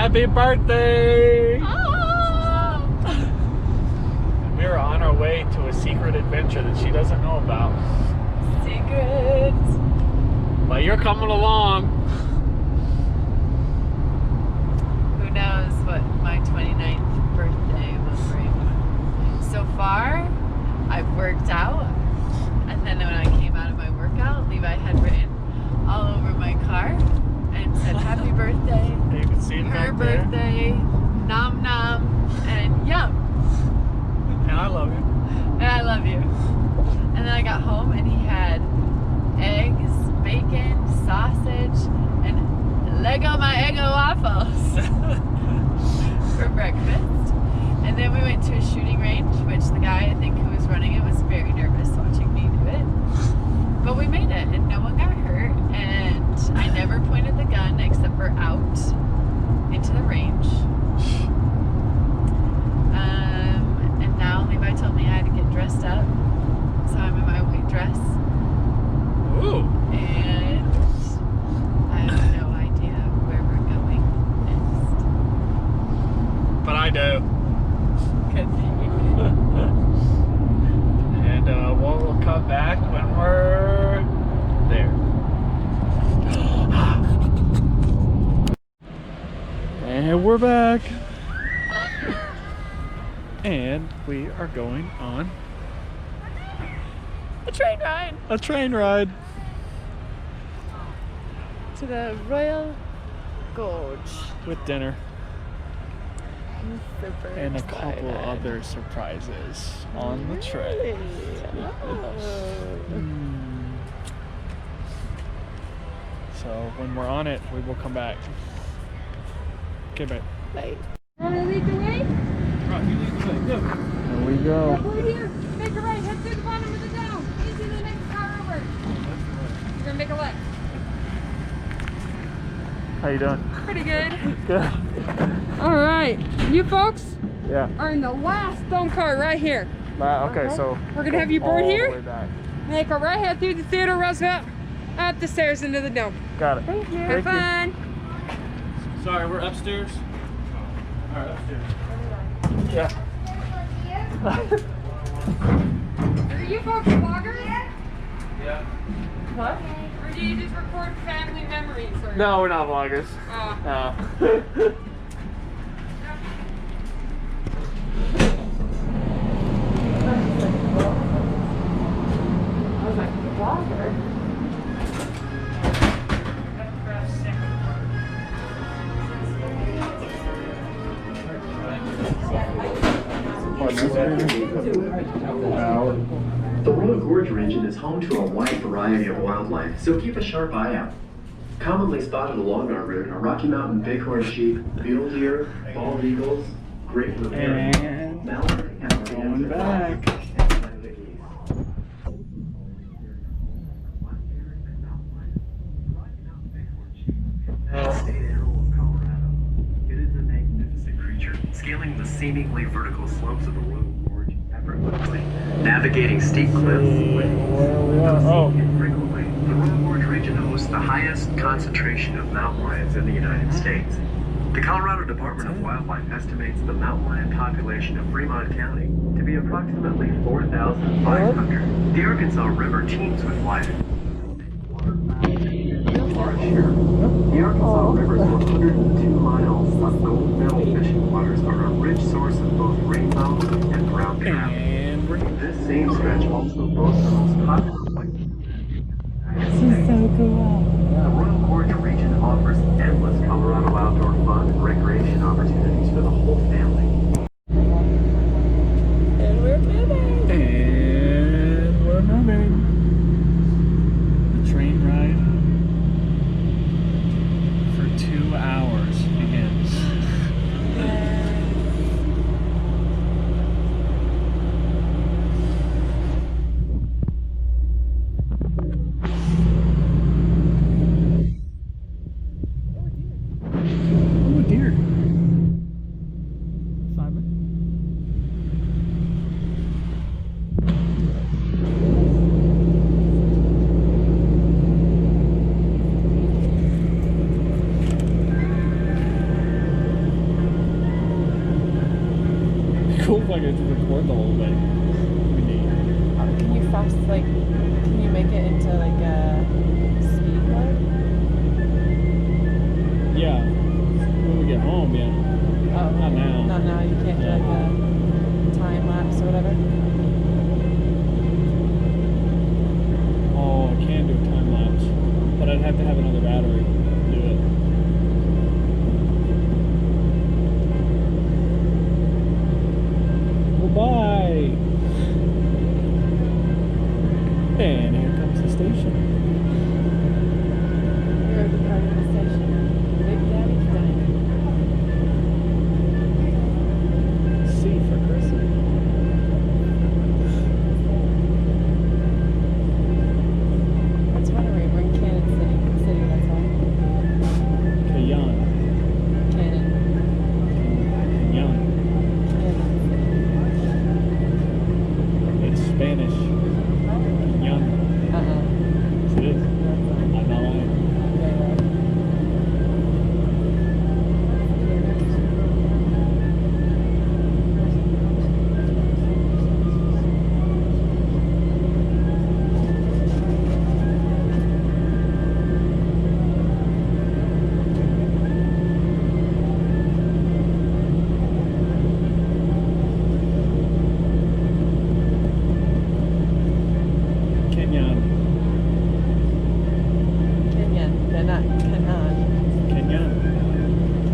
Happy birthday! Oh. We are on our way to a secret adventure that she doesn't know about. Secrets. But you're coming along. Who knows what my 29th birthday will bring. So far, I've worked out, and then when I came out of my workout, Levi had written all over my car and said happy birthday. You can see it Her back there. birthday, nom nom, and yum. And I love you. And I love you. And then I got home and he had eggs, bacon, sausage, and Lego my Eggo waffles for breakfast. And then we went to a shooting range, which the guy I think who was running it was very nervous watching me do it. But we made it and no one got hurt, and I never pointed the gun except for out into the range. And now Levi told me I had to get dressed up, so I'm in my white dress. Ooh. And I have no idea where we're going next. But I do. Good thing. And we'll come back when we're there. And we're back. And we are going on A train ride a train ride. to the Royal Gorge. With dinner. I'm super And a excited. couple other surprises on the train. So when we're on it, we will come back. Okay, babe. Bye. Want to lead the way? Right, you lead the way. Go. There we go. Over here. Make a right. Head to the bottom of the down. Into the next car over. You're going to make a left. How you doing? Pretty good. Good. All right. You folks Yeah. are in the last stone car right here. Okay, so We're going to have you board all the here. way back. Make a right head through the theater, Roosevelt, up the stairs into the dome. Got it. Thank you. Thank Have you. fun. Sorry, we're upstairs. All right, upstairs. Yeah. Are you folks vloggers? Yeah. What? Or do you just record family memories? Or... No, we're not vloggers. Oh. No. I was like, vlogger? The Royal Gorge region is home to a wide variety of wildlife, so keep a sharp eye out. Commonly spotted along our route are Rocky Mountain bighorn sheep, mule deer, bald eagles, great blue heron, And mallard, and going back. State animal of Colorado. It is a magnificent creature, scaling the seemingly vertical slopes of the Royal Gorge effortlessly, navigating steep cliffs with Where we are? Oh. infrequently. The Royal Gorge region hosts the highest concentration of mountain lions in the United States. The Colorado Department of Wildlife estimates the mountain lion population of Fremont County to be approximately 4,500. The Arkansas River teems with life. The Arkansas River's 102 miles of gold-medal fishing waters are a rich source of both rainbow and brown trout. And we're This same stretch also boasts the most popular white. She's so cool. The Royal Gorge region offers endless Colorado outdoor fun and recreation opportunities for the whole family. And we're moving. And we're moving. The train ride for 2 hours begins. Oh dear. cross, like, can you make it into like a speed mode? Yeah. When we get home, yeah. Oh, Not now. Not now. You can't do like a time lapse or whatever. Oh, I can do a time lapse, but I'd have to have another battery to do it. Goodbye. And here comes the station. We're departing the station. Big Daddy's Diner. C for Carissa. That's whenever we're in Cannon City, that's all. Kayan. Cannon. Kayan. It's Spanish. Kayan. Uh-uh. Yes, it is. I'm not lying. Kenyan. Kenyan. They're not Kanan. Kenyan.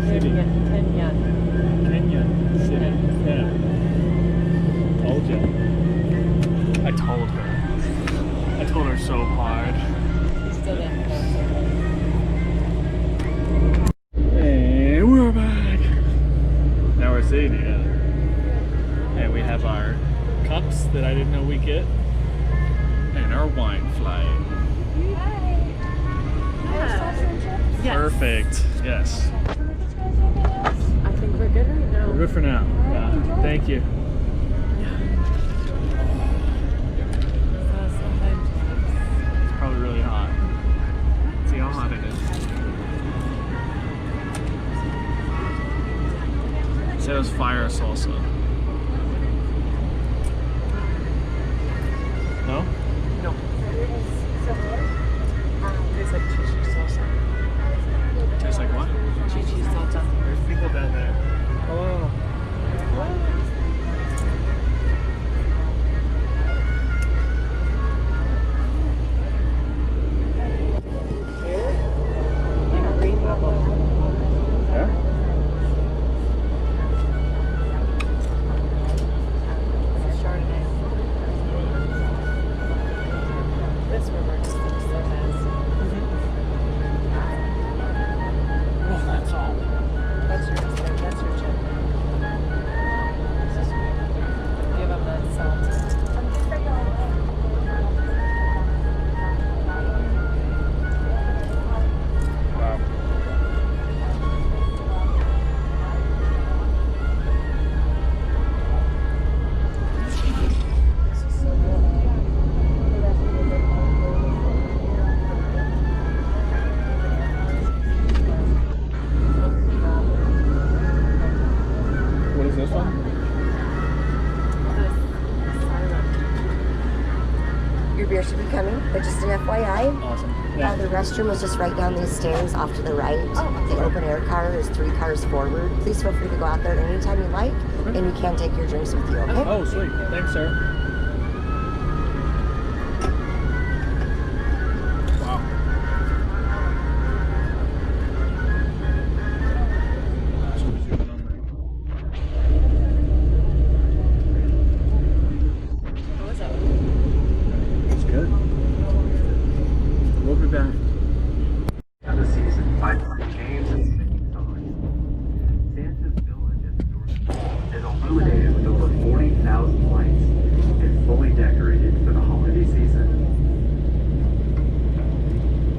City. Kenyan. Kenyan City. Yeah. Told you. I told her. I told her so hard. You still didn't know. And we're back. Now we're sitting together. And we have our cups that I didn't know we get. And our wine flight. Yes. Perfect. Yes. I think we're good right now. We're good for now. Yeah. Thank you. It's probably really hot. See how hot it is. It says fire salsa. No? No. Tastes like chichi salsa. Tastes like what? Chichi salsa. There's people down there. Hello. Yeah? This river just looks so nice. Oh, that's all. That's your mustard. That's your chip. Give them that salt. Wow. What is this one? Your beer should be coming, but just an FYI. Awesome. Yeah. The restroom is just right down these stairs off to the right. The open air car is 3 cars forward. Please feel free to go out there anytime you like, and you can take your drinks with you, okay? Oh, sweet. Thanks, sir. Wow. What was that? It's good. We'll be back. Of the season by playing games and singing songs. Santa's village at the North Pole is illuminated with over 40,000 lights and fully decorated for the holiday season.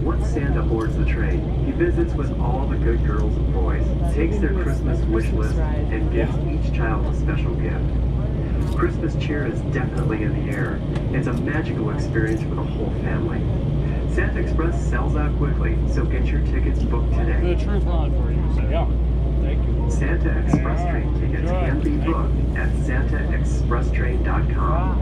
Once Santa boards the train, he visits with all the good girls and boys, takes their Christmas wish list, and gives each child a special gift. Christmas cheer is definitely in the air. It's a magical experience for the whole family. Santa Express sells out quickly, so get your tickets booked today. The truth line for you. So, yeah. Thank you. Santa Express train tickets can be booked at santaexpresstrain.com.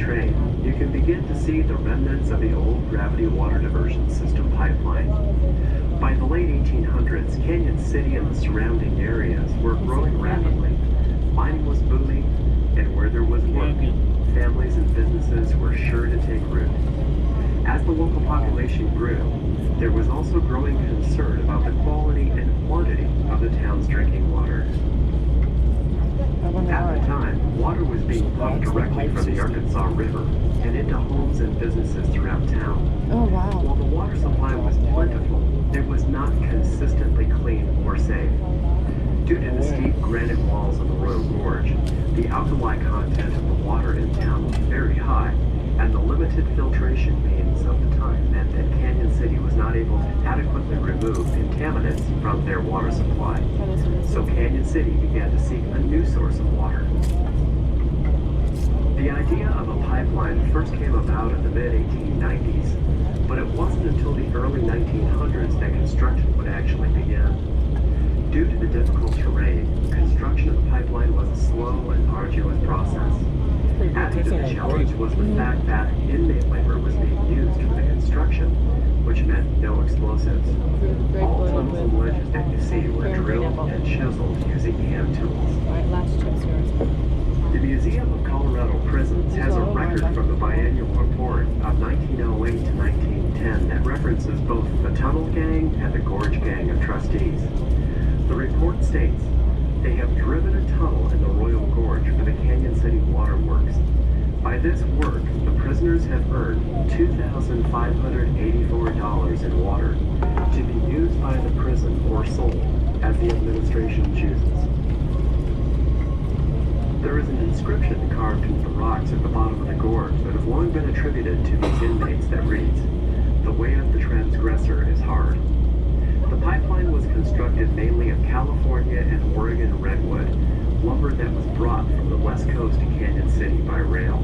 Train, you can begin to see the remnants of the old gravity water diversion system pipeline. By the late 1800s, Canyon City and the surrounding areas were growing rapidly. Mining was booming, and where there was work, families and businesses were sure to take root. As the local population grew, there was also growing concern about the quality and quantity of the town's drinking water. At the time, water was being pumped directly from the Arkansas River and into homes and businesses throughout town. Oh, wow. While the water supply was plentiful, it was not consistently clean or safe. Due to the steep granite walls of the Royal Gorge, the alkali content of the water in town was very high, and the limited filtration means of the time meant that Canyon City was not able to adequately remove contaminants from their water supply. So Canyon City began to seek a new source of water. The idea of a pipeline first came about in the mid-1890s, but it wasn't until the early 1900s that construction would actually begin. Due to the difficult terrain, construction of the pipeline was a slow and arduous process. Added to the challenge was the fact that inmate labor was being used for the construction, which meant no explosives. All tunnels and ledges that you see were drilled and chiseled using hand tools. Alright, last chip's yours. The Museum of Colorado Prisons has a record from the biennial report of 1908 to 1910 that references both the Tunnel Gang and the Gorge Gang of trustees. The report states, they have driven a tunnel in the Royal Gorge for the Canyon City Water Works. By this work, the prisoners have earned $2,584 in water to be used by the prison or sold as the administration chooses. There is an inscription carved into the rocks at the bottom of the gorge that has long been attributed to these inmates that reads, "The way of the transgressor is hard." The pipeline was constructed mainly of California and Oregon redwood, lumber that was brought from the west coast to Canyon City by rail.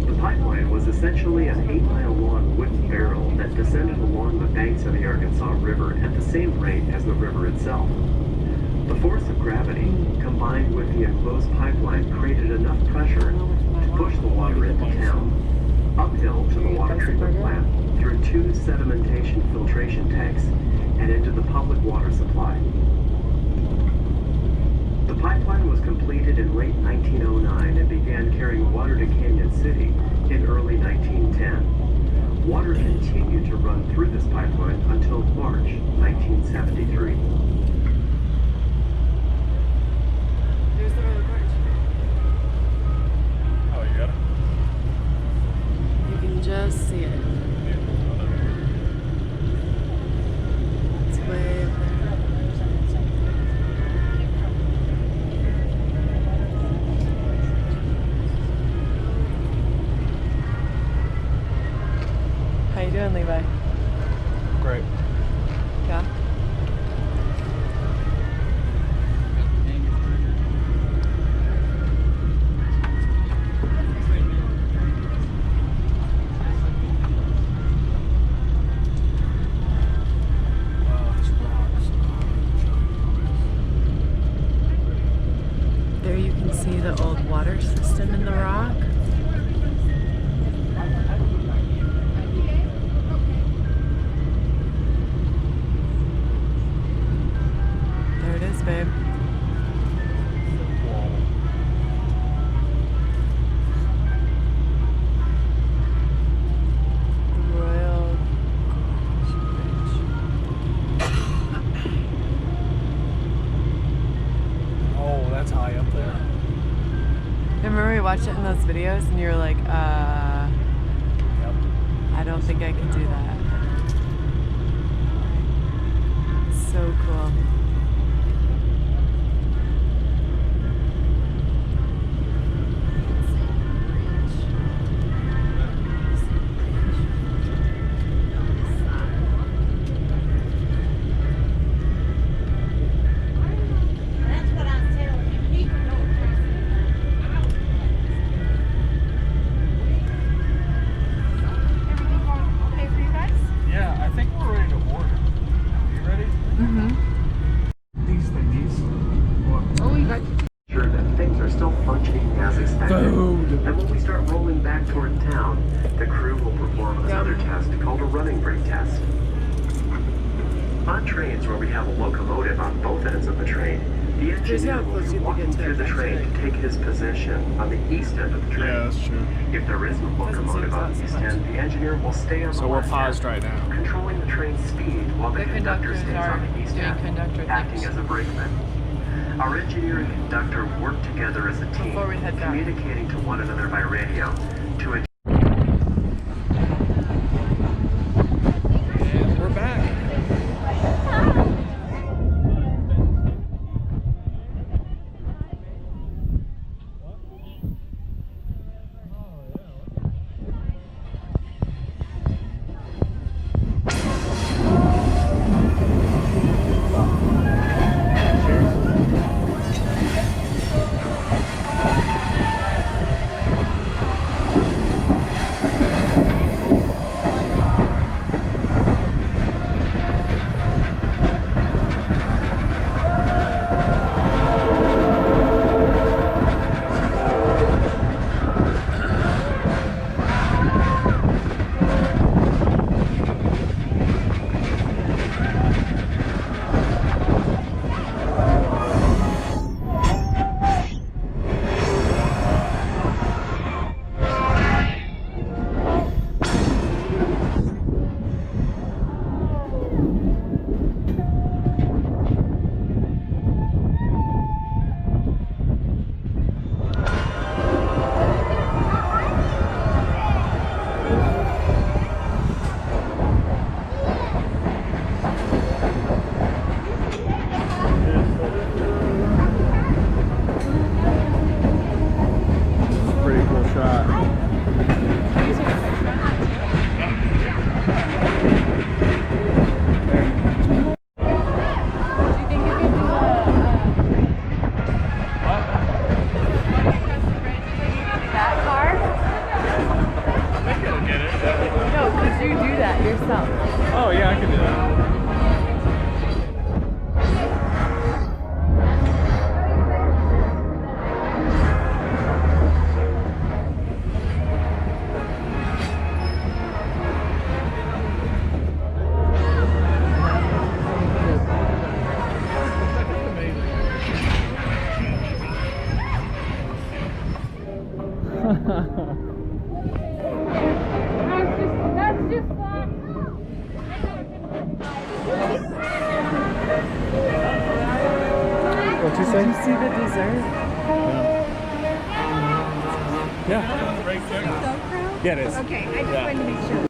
The pipeline was essentially an 8-mile-long wooden barrel that descended along the banks of the Arkansas River at the same rate as the river itself. The force of gravity, combined with the enclosed pipeline, created enough pressure to push the water into town, uphill to the water treatment plant, through 2 sedimentation filtration tanks, and into the public water supply. The pipeline was completed in late 1909 and began carrying water to Canyon City in early 1910. Water continued to run through this pipeline until March 1973. There's the Royal Gorge. Oh, you got it? You can just see it. It's way up there. How you doing, Levi? Great. Yeah. There you can see the old water system in the rock. There it is, babe. Royal Gorge. Oh, that's high up there. Remember we watched it in those videos and you were like, Yep. I don't think I can do that. So cool. That's what I was telling you. People don't trust me. Everything going okay for you guys? Yeah, I think we're ready to order. You ready? Mm-hmm. And when we start rolling back toward town, the crew will perform another test called a running brake test. On trains where we have a locomotive on both ends of the train, the engineer will be walking through the train to take his position on the east end of the train. Yeah, that's true. If there isn't a locomotive on the east end, the engineer will stay on So the we're left paused end, right now. controlling the train's speed while the conductor stays on the east doing end, conductor acting things. as a brakeman. Our engineer and conductor work together as a team, Before we head back. communicating to one another by radio to And we're back. Pretty cool shot. That car? I think it'll get it. No, because you do that yourself. Oh yeah, I can do that. That's just What'd you say? Did you see the dessert? Yeah. Yeah, it is. Okay, I just Yeah. wanted to make sure.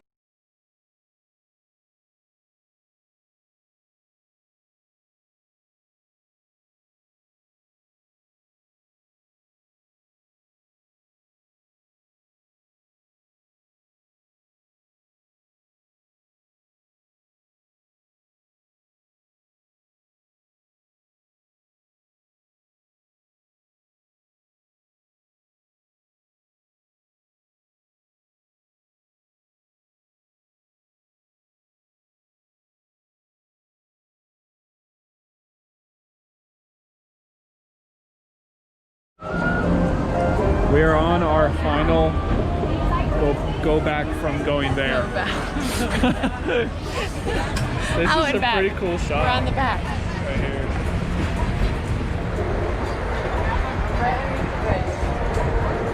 We are on our final go back from going there. Go back. This Out is and a back. pretty cool shot. We're on the back. Right here. Right underneath the bridge.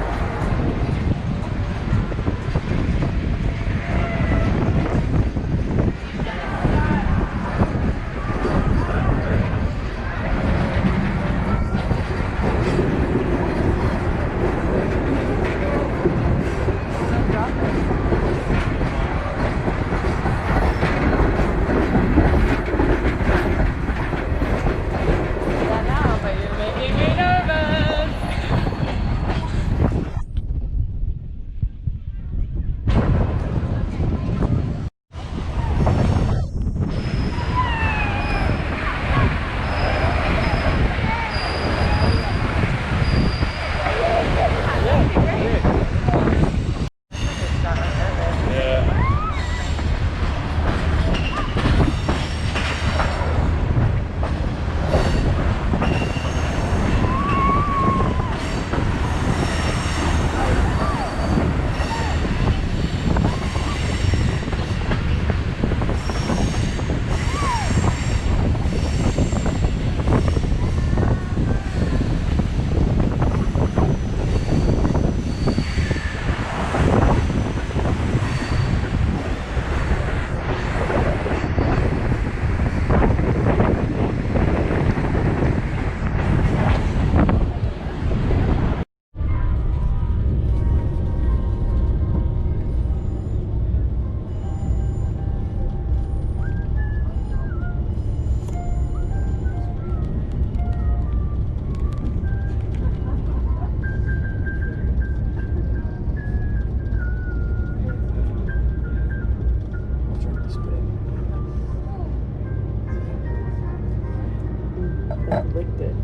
cat licked it.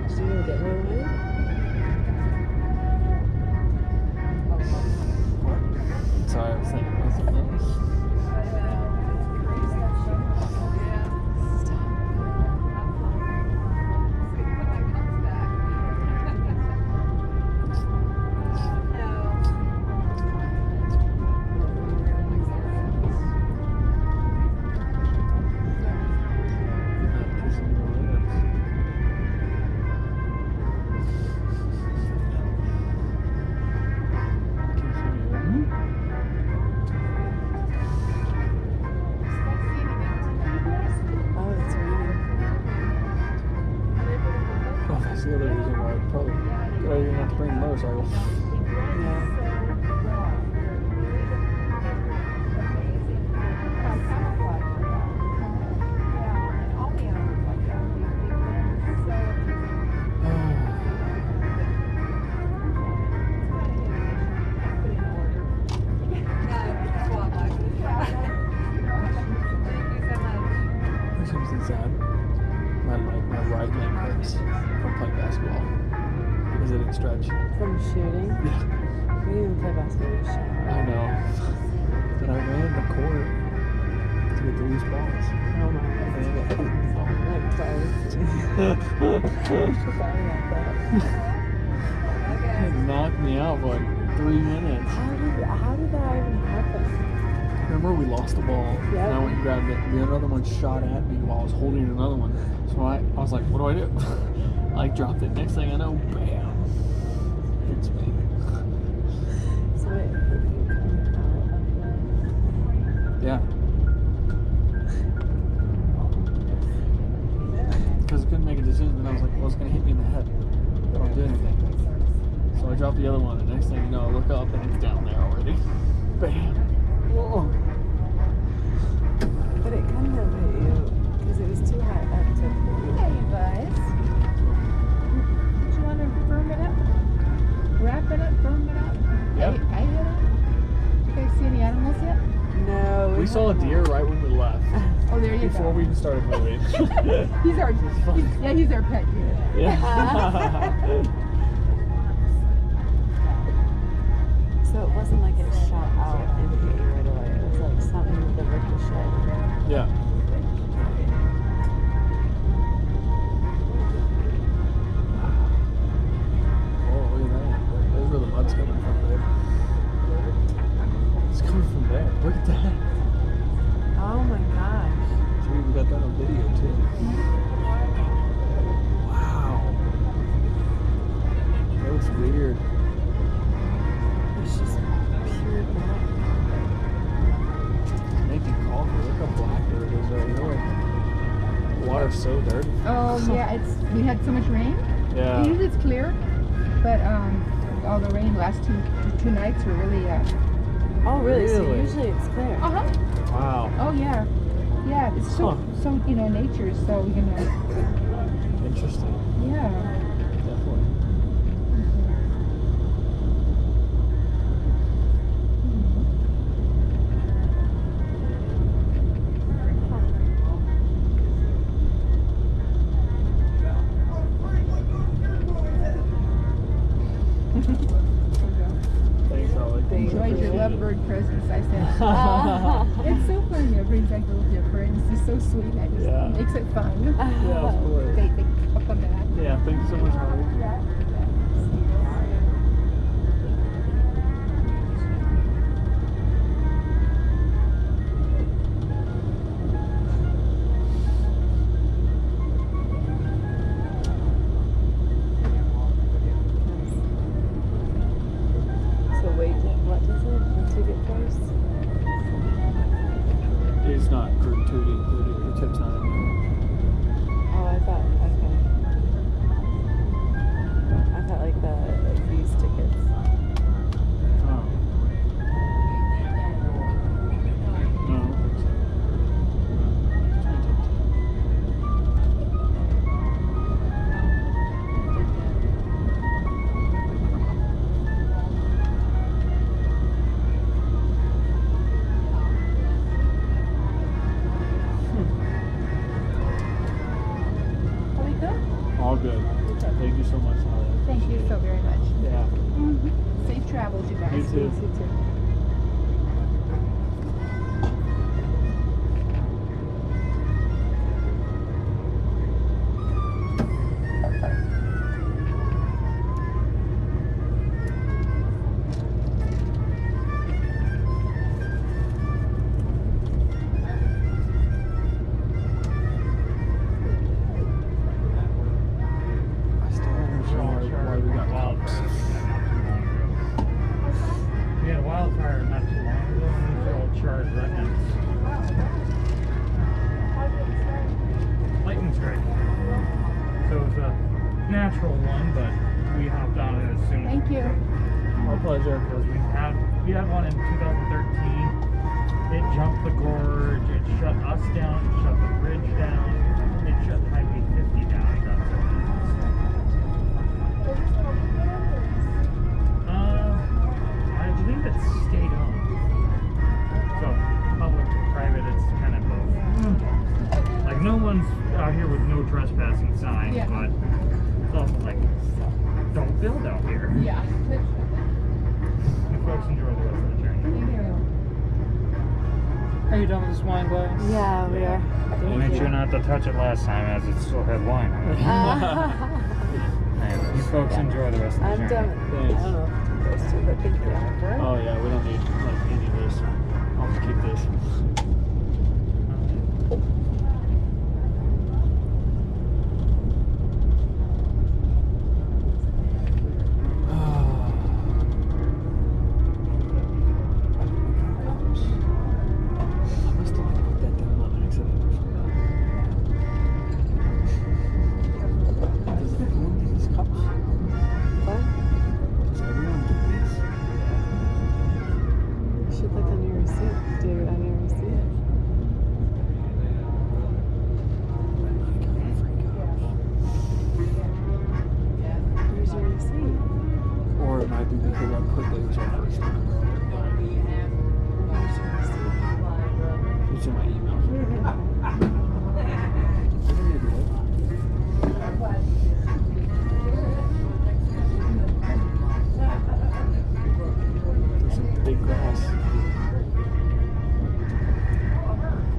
She didn't get one away? Sorry, I was thinking about something else. That's the other reason why I probably didn't have to bring a motorcycle. Something sad. My right leg hurts from playing basketball because I didn't stretch. From shooting? Yeah. We didn't even play basketball. I know. But I ran the court to get the loose balls. Oh my And I got hit in the ball. It knocked me out for like 3 minutes. How did that even happen? Remember we lost the ball Yeah. and I went and grabbed it. The other one shot at me while I was holding another one. So I was like, what do I do? I dropped it. Next thing I know, bam. Hits me. So it Yeah. Because I couldn't make a decision, and I was like, well, it's going to hit me in the head. I don't do anything. So I dropped the other one, and next thing you know, I look up, and it's down there already. Bam. Whoa. But it couldn't have hit you because it was too high up to Hey, you guys. Did you want to firm it up? Wrap it up, firm it up? Yep. I hit it. You guys see any animals yet? No. We saw a deer right when we left, Oh, there you before go. we even started moving. He's our pet deer. Yeah. So it wasn't like it shot out and hit you right away. It was like something with the ricochet. Yeah. Oh, look at that. There's where the mud's coming from there. It's coming from there. Look at that. Oh my gosh. See, we got that on video too. Wow. That looks weird. It's just pure black. Making coffee. Look how black there it is right here. The water's so dirty. Oh, yeah, we had so much rain. Yeah. Usually it's clear, but all the rain last two nights were really Oh really? So Really? usually it's clear. uh-huh. Wow. Oh yeah. Yeah, it's so nature, so Interesting. yeah. Definitely. Thanks, Holly. Enjoyed your lovebird presents, I said. It's so fun. Everybody's like a little different. It's just so sweet. That just Yeah. makes it fun. Yeah, of course. They come back. Yeah, thank you so much, Holly. So wait, what does it? The ticket price? It's not gratuity included. The tip's not in Oh, I thought. Okay. I thought like the if you all good. Thank you so much, Holly. Thank you so very much. Yeah. Safe travels, you guys. You too. You too. I still don't understand why we got cops. We had a wildfire not too long ago, and these are all charred remnants. Lightning strike. So it was a natural one, but we hopped on it as soon as Thank you. My pleasure. because we had one in 2013. It jumped the gorge, it shut us down, it shut the bridge down, it shut Highway 50 down. That's it. I believe it's state owned. So public, private, it's kind of both. Like no one's out here with no trespassing signs, Yeah. but it's also like, don't build out here. Yeah. You folks enjoy the rest of the journey. Thank you. Are you done with this wine glass? Yeah, we are. Make sure not to touch it last time as it still had wine on it. And you folks enjoy the rest of the I'm journey. done. Thanks. I don't know if those two, but thank you. Oh yeah, we don't need like any of this. I'll just keep this. I must have put that down on accident or something. Does everyone get these cups? What? Does everyone get these? You should look on your receipt. Do it on your receipt. Here's your receipt. Or it might be because I put those on first time. Here's your receipt. It's in my email. There's some big glass.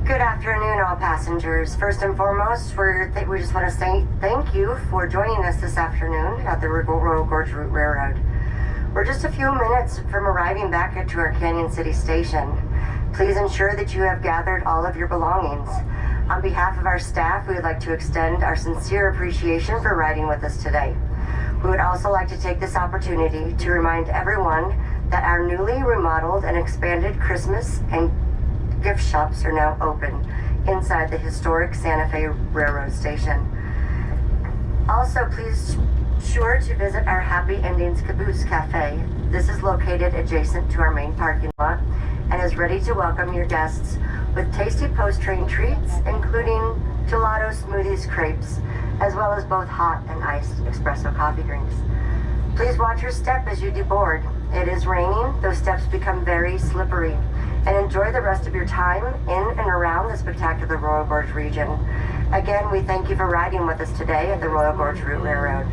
Good afternoon, all passengers. First and foremost, we just want to say thank you for joining us this afternoon at the Royal Gorge Railroad. We're just a few minutes from arriving back at our Canyon City station. Please ensure that you have gathered all of your belongings. On behalf of our staff, we would like to extend our sincere appreciation for riding with us today. We would also like to take this opportunity to remind everyone that our newly remodeled and expanded Christmas and gift shops are now open inside the historic Santa Fe Railroad Station. Also, please sure to visit our Happy Endings Caboose Cafe. This is located adjacent to our main parking lot and is ready to welcome your guests with tasty post-train treats, including gelato, smoothies, crepes, as well as both hot and iced espresso coffee drinks. Please watch your step as you deboard. It is raining, those steps become very slippery. And enjoy the rest of your time in and around the spectacular Royal Gorge region. Again, we thank you for riding with us today at the Royal Gorge Route Railroad.